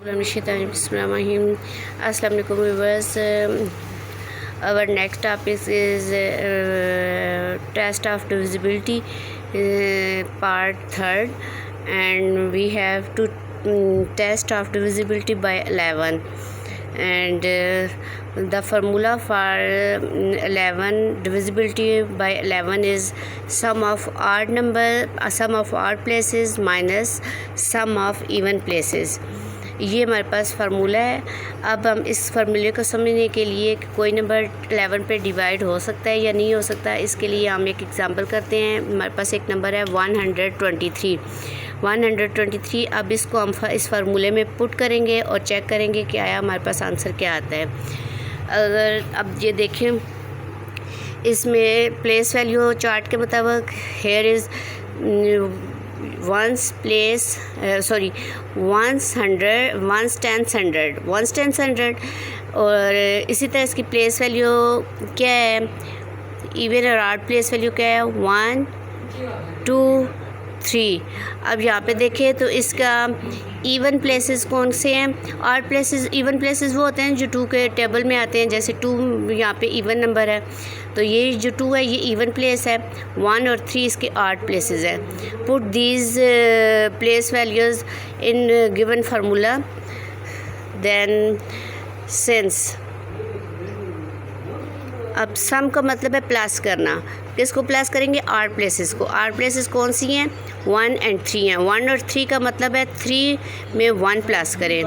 Bismillahirrahmanirrahim. Assalamu alaikum viewers. Our next topic is test of divisibility, part 3rd, and we have to test of divisibility by 11, and the formula for 11 divisibility by 11 is sum of odd places minus sum of even places. ये हमारे पास formula है। अब हम इस फार्मूले को समझने के लिए कि कोई नंबर 11 पे डिवाइड हो सकता है या नहीं हो सकता, इसके लिए हम एक एग्ज़ाम्पल करते हैं। हमारे पास एक नंबर है 123। अब इसको हम इस फार्मूले में पुट करेंगे और चेक करेंगे कि आया हमारे पास आंसर क्या आता है। अगर अब ये देखें, इसमें प्लेस वैल्यू चार्ट के मुताबिक here is ones tens hundred, और इसी तरह इसकी प्लेस वैल्यू क्या है, इवन और ऑड प्लेस वैल्यू क्या है, 1 2 3। अब यहाँ पे देखें तो इसका इवन प्लेसेस कौन से हैं, ऑड प्लेसेस। इवन प्लेसेस वो होते हैं जो 2 के टेबल में आते हैं, जैसे 2 यहाँ पे इवन नंबर है तो ये जो 2 है ये इवन प्लेस है, 1 और 3 इसके ऑड प्लेसेस है। Put these place values in given formula, then since. अब सम का मतलब है प्लस करना। किसको प्लस करेंगे, ऑड प्लेसेस को। ऑड प्लेसेस कौन सी हैं, 1 और 3 हैं। 1 और 3 का मतलब है 3 में 1 प्लस करें,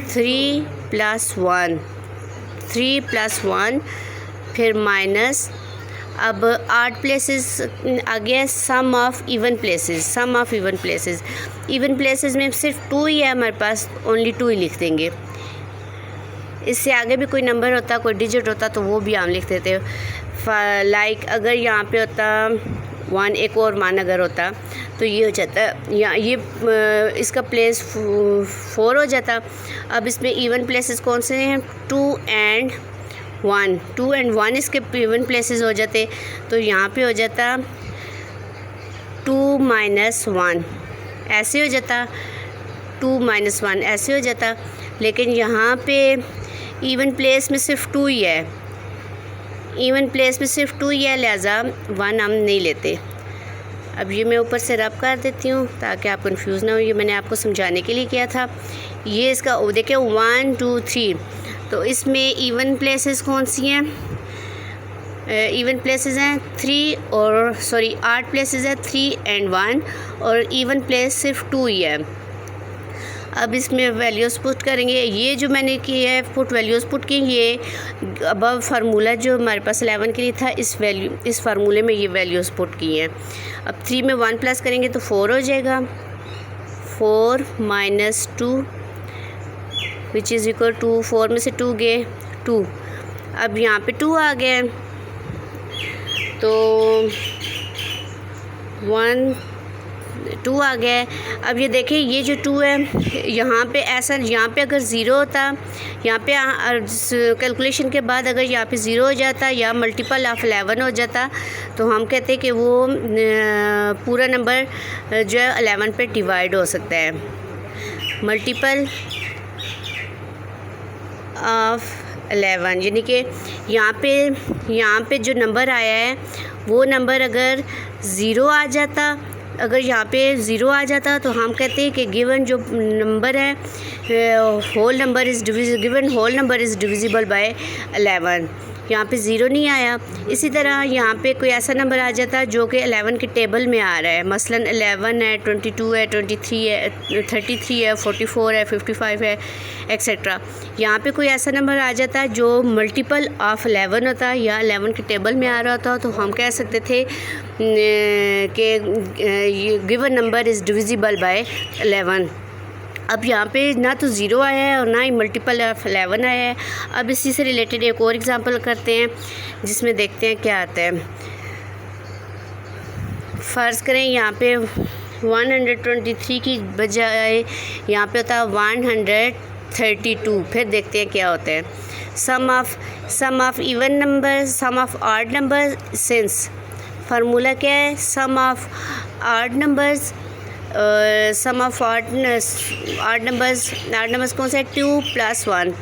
3 + 1 फिर माइनस। अब ऑड प्लेसेस आ गया sum of even places. Even places में सिर्फ 2 ही है हमारे पास, ओनली 2 ही लिख देंगे। इससे आगे भी कोई नंबर होता, कोई डिजिट होता तो वो भी हम लिख देते। लाइक अगर यहाँ पे होता 1, एक और मान अगर होता तो ये हो जाता, या ये इसका प्लेस 4 हो जाता। अब इसमें इवन प्लेसेस कौन से हैं, 2 और 1 इसके इवन प्लेसेस हो जाते, तो यहाँ पे हो जाता 2 - 1 ऐसे हो जाता, 2 - 1 ऐसे हो जाता। लेकिन यहाँ पे इवन प्लेस में सिर्फ 2 ही है, लिहाजा 1 हम नहीं लेते। अब ये मैं ऊपर से रब कर देती हूँ ताकि आप कंफ्यूज ना हो, ये मैंने आपको समझाने के लिए किया था। ये इसका देखिए 1 2 3, तो इसमें इवन प्लेसेस कौन सी हैं, इवन प्लेसेस हैं 3 और ऑड प्लेसेस है 3 और 1, और इवन प्लेस सिर्फ 2 ही है। अब इसमें वैल्यूज़ पुट करेंगे। ये जो मैंने की है वैल्यूज़ पुट की, ये अबव फार्मूला जो हमारे पास 11 के लिए था, इस फार्मूले में ये वैल्यूज़ पुट की हैं। अब 3 में 1 प्लस करेंगे तो 4 हो जाएगा, 4 - 2 विच इज़ इक्वल टू 4 में से 2 गए 2। अब यहाँ पे 2 आ गया तो 1 2 आ गया है। अब ये देखिए ये जो 2 है यहाँ पे अगर 0 होता, यहाँ पे कैलकुलेशन के बाद अगर यहाँ पे 0 हो जाता या मल्टीपल ऑफ 11 हो जाता तो हम कहते हैं कि वो पूरा नंबर जो है 11 पे डिवाइड हो सकता है। मल्टीपल ऑफ 11 यानी कि यहाँ पे जो नंबर आया है वो नंबर अगर 0 आ जाता, अगर यहाँ पे 0 आ जाता तो हम कहते हैं कि गिवन जो नंबर है whole number is divisible by 11। यहाँ पे 0 नहीं आया। इसी तरह यहाँ पे कोई ऐसा नंबर आ जाता जो कि 11 के टेबल में आ रहा है, मसलन 11 है, 22 है, 23 है, 33 है, 44 है, 55 है, एक्सेट्रा। यहाँ पे कोई ऐसा नंबर आ जाता जो मल्टीपल ऑफ 11 होता या 11 के टेबल में आ रहा होता, तो हम कह सकते थे कि given number is divisible by 11। अब यहाँ पे ना तो 0 आया है और ना ही मल्टीपल ऑफ 11 आया है। अब इसी से रिलेटेड एक और एग्जांपल करते हैं जिसमें देखते हैं क्या आता है। फ़र्ज़ करें यहाँ पे 123 की बजाय यहाँ पे होता है 132। फिर देखते हैं क्या होता है। Sum of even number, sum of odd number, since formula क्या है, sum of odd numbers sum of odd numbers कौन सा है? 2 + 1.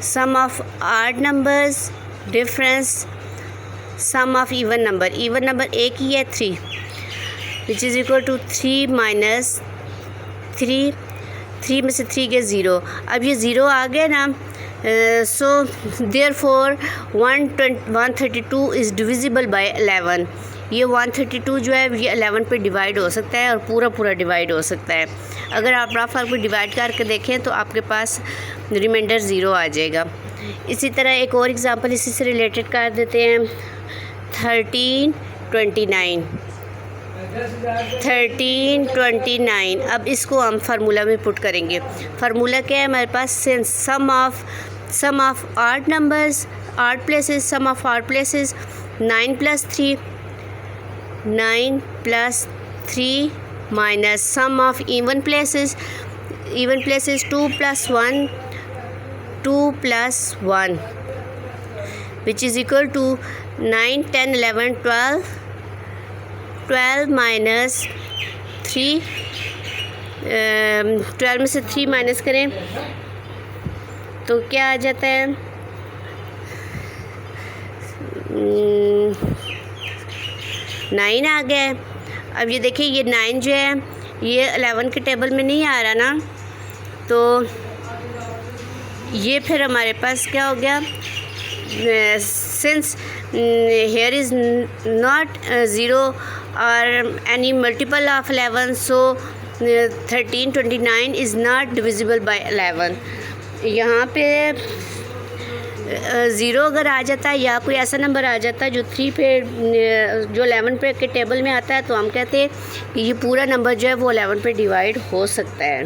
Sum of odd numbers difference sum of even number एक ही है 3, विच इज़ इक्वल टू 3 - 3. 3 में से 3 गए 0. अब ये 0 आ गया ना, so therefore 132 is divisible by 11. ये 132 जो है ये 11 पे डिवाइड हो सकता है और पूरा डिवाइड हो सकता है. अगर आप रफ को डिवाइड करके देखें तो आपके पास रिमाइंडर 0 आ जाएगा. इसी तरह एक और एग्ज़ाम्पल इसी से रिलेटेड कर देते हैं. 1329. अब इसको हम फार्मूला में पुट करेंगे. फार्मूला क्या है हमारे पास? Since sum of odd numbers odd places, sum of odd places 9 + 3 minus sum of even places 2 + 1 which is equal to 9, 10, 11, 12 minus 3. 12 में से 3 माइनस करें तो क्या आ जाता है? 9 आ गया. अब ये देखिए ये 9 जो है ये 11 के टेबल में नहीं आ रहा ना, तो ये फिर हमारे पास क्या हो गया? Since here is not 0 or any multiple of 11, so 1329 is not divisible by 11. यहाँ पे 0 अगर आ जाता है या कोई ऐसा नंबर आ जाता है जो 3 पे जो 11 पे के टेबल में आता है, तो हम कहते हैं कि ये पूरा नंबर जो है वो 11 पे डिवाइड हो सकता है.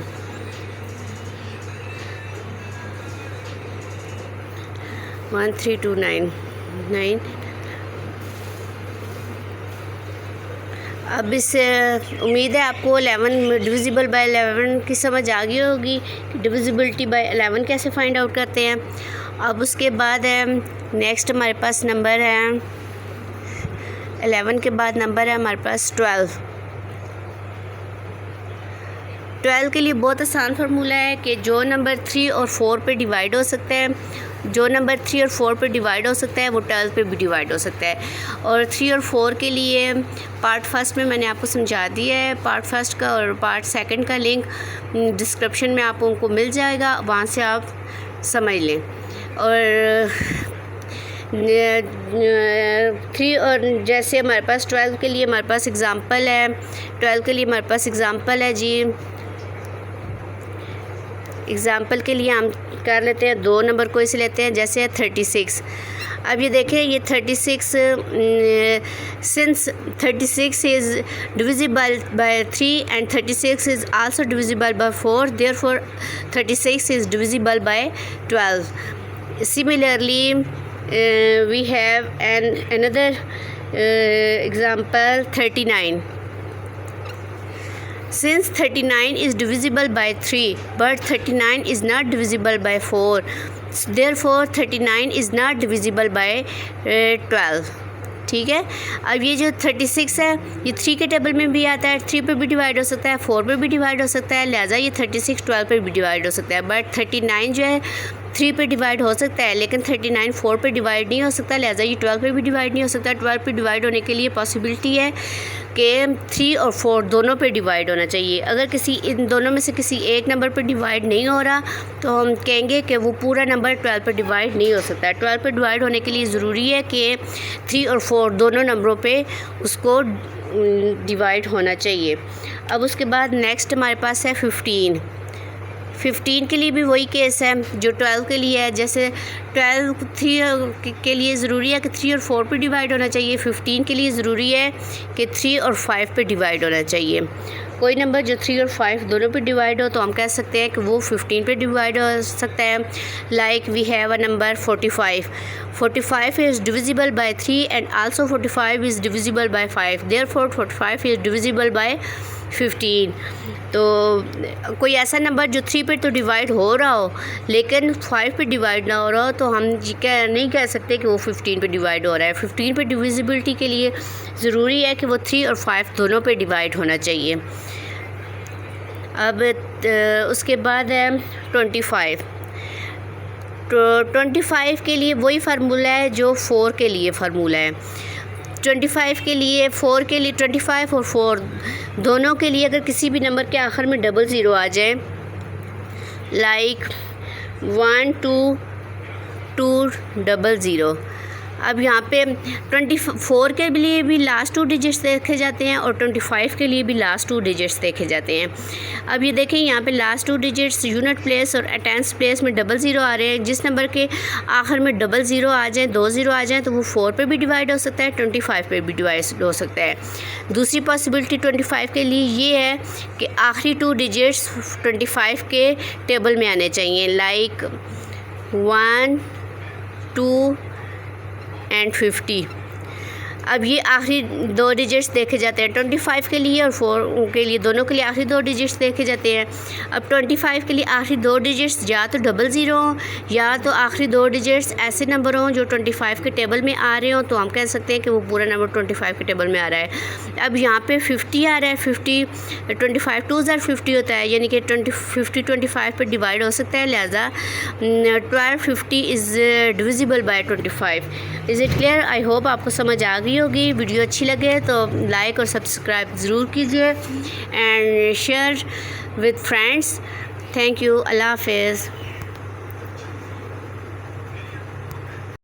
1329. अब इस उम्मीद है आपको 11 डिविजिबल बाय 11 की समझ आ गई होगी कि डिविजिबिलिटी बाय 11 कैसे फाइंड आउट करते हैं. अब उसके बाद है नेक्स्ट हमारे पास नंबर है 11 के बाद नंबर है हमारे पास 12. 12 के लिए बहुत आसान फार्मूला है कि जो नंबर 3 और 4 पे डिवाइड हो सकता है, जो नंबर 3 और 4 पे डिवाइड हो सकता है वो 12 पे भी डिवाइड हो सकता है. और 3 और 4 के लिए पार्ट फर्स्ट में मैंने आपको समझा दिया है. पार्ट फर्स्ट का और पार्ट सेकंड का लिंक डिस्क्रिप्शन में आप उनको मिल जाएगा, वहाँ से आप समझ लें. और 3 और जैसे हमारे पास 12 के लिए हमारे पास एग्ज़ाम्पल है. 12 के लिए हमारे पास एग्ज़ाम्पल है जी. एग्ज़ाम्पल के लिए हम कर लेते हैं 2 नंबर को इसे लेते हैं, जैसे 36. अब ये देखें ये 36 since 36 is divisible by 3 and 36 is also divisible by 4, therefore 36 is divisible bye 12. Similarly, we have another example 39. Since 39 is divisible by 3 but 39 is not divisible by 4, therefore 39 is not divisible by 12. ठीक है. अब ये जो 36 है ये 3 के table में भी आता है, 3 पे भी डिवाइड हो सकता है, 4 पे भी डिवाइड हो सकता है, लिहाजा ये 36 12 पे भी डिवाइड हो सकता है. बट 39 जो है 3 पे डिवाइड हो सकता है, लेकिन 39 4 पे डिवाइड नहीं हो सकता, लिहाजा ये 12 पे भी डिवाइड नहीं हो सकता. 12 पे डिवाइड होने के लिए पॉसिबिलिटी है कि 3 और 4 दोनों पे डिवाइड होना चाहिए. अगर किसी इन दोनों में से किसी एक नंबर पे डिवाइड नहीं हो रहा तो हम कहेंगे कि वो पूरा नंबर 12 पे डिवाइड नहीं हो सकता. 12 पे डिवाइड होने के लिए ज़रूरी है कि 3 और 4 दोनों नंबरों पे उसको डिवाइड होना चाहिए. अब उसके बाद नेक्स्ट हमारे पास है 15. 15 के लिए भी वही केस है जो 12 के लिए है. जैसे 12 3 के लिए ज़रूरी है कि 3 और 4 पे डिवाइड होना चाहिए. 15 के लिए ज़रूरी है कि 3 और 5 पे डिवाइड होना चाहिए. कोई नंबर जो 3 और 5 दोनों पे डिवाइड हो तो हम कह सकते हैं कि वो 15 पे डिवाइड हो सकता है. Like we have a number 45. 45 is divisible by 3 and also 45 is divisible by 5, therefore 45 is divisible by 15. तो कोई ऐसा नंबर जो 3 पे तो डिवाइड हो रहा हो लेकिन 5 पे डिवाइड ना हो रहा हो तो हम नहीं कह सकते कि वो 15 पे डिवाइड हो रहा है. 15 पे डिविजिबिलिटी के लिए ज़रूरी है कि वो 3 और 5 दोनों पे डिवाइड होना चाहिए. अब उसके बाद है 25। तो 25 के लिए वही फार्मूला है जो 4 के लिए फार्मूला है। 25 के लिए, 4 के लिए, 25 और 4 दोनों के लिए अगर किसी भी नंबर के आखिर में 00 आ जाए, लाइक 1 2 2 00, अब यहाँ पे 24 के लिए भी लास्ट 2 डिजिट्स देखे जाते हैं और 25 के लिए भी लास्ट 2 डिजिट्स देखे जाते हैं। अब ये देखें यहाँ पे लास्ट 2 डिजिट्स यूनिट प्लेस और टेंस प्लेस में 00 आ रहे हैं। जिस नंबर के आखिर में 00 आ जाए, 20 आ जाए, तो वो 4 पे भी डिवाइड हो सकता है, 25 पे भी डिवाइड हो सकता है। दूसरी पॉसिबिलिटी 25 के लिए ये है कि आखिरी 2 डिजिट्स 25 के टेबल में आने चाहिए, लाइक 1 2 एंड 50। अब ये आखिरी 2 डिजिट्स देखे जाते हैं 25 के लिए और 4 के लिए, दोनों के लिए आखिरी 2 डिजिट्स देखे जाते हैं। अब 25 के लिए आखिरी 2 डिजिट्स या तो 00 हों या तो आखिरी 2 डिजिट्स ऐसे नंबर हों जो 25 के टेबल में आ रहे हों, तो हम कह सकते हैं कि वो पूरा नंबर 25 के टेबल में आ रहा है। अब यहाँ पे 50 आ रहा है, 50 25 2 50 होता है, यानी कि 50 25 पे डिवाइड हो सकता है, लिहाजा 1250 is divisible bye 25। Is it clear? I hope आपको समझ आ गई होगी। वीडियो अच्छी लगे तो लाइक और सब्सक्राइब ज़रूर कीजिए and share with friends. Thank you. अल्लाह हाफ़िज़।